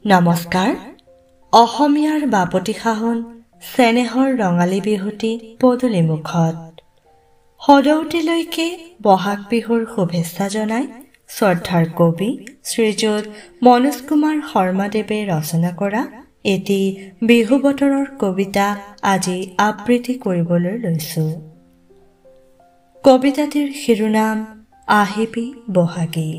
নমস্কাৰ অসমীয়াৰ বাপতি সাহোন চেনেহৰ ৰঙালী বিহুটি পদূলি মুখত সদৌতিলৈকে বহাগ বিহুৰ শুভেচ্ছা জনাই শ্ৰদ্ধাৰ কবি শ্ৰীযুত মনোজ কুমাৰ শৰ্মাদেৱে ৰচনা কৰা এটি বিহু বতৰৰ কবিতা আজি আবৃত্তি কৰিবলৈ লৈছো। কবিতাটিৰ শিৰোনাম আহিবি বহাগী।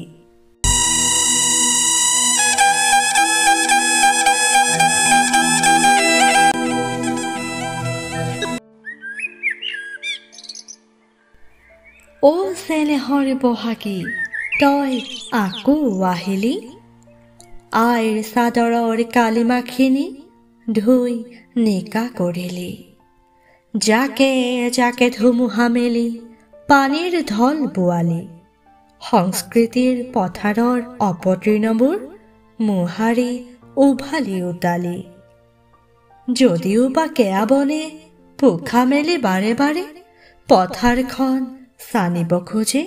ও চেনেহৰ বহাগী তই আকৌ আহিলি, আইৰ চাদৰৰ কালিমাখিনি ধুই নিকা কৰিলি। জাকে জাকে ধুমুহা মেলি পানীৰ ঢল বোৱালি, সংস্কৃতিৰ পথাৰৰ অপতৃণবোৰ মোহাৰি উভালি উতালি। যদিও বা কেয়া বনে পোখা মেলি বাৰে বাৰে পথাৰখন চানিব খোজে,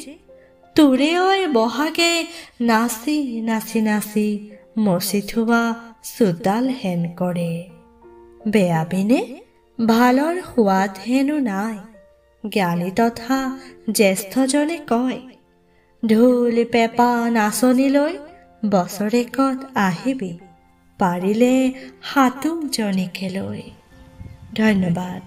তোৰে ঐ বহাগে নাচি নাচি নাচি মচি থোৱা চোতাল হেন কৰে। বেয়া পিনে ভালৰ সোৱাদ হেনো নাই, জ্ঞানী তথা জ্যেষ্ঠজনে কয়। ঢোল পেঁপা নাচনিলৈ বছৰেকত আহিবি, পাৰিলে হাতোজনীকে লৈ। ধন্যবাদ।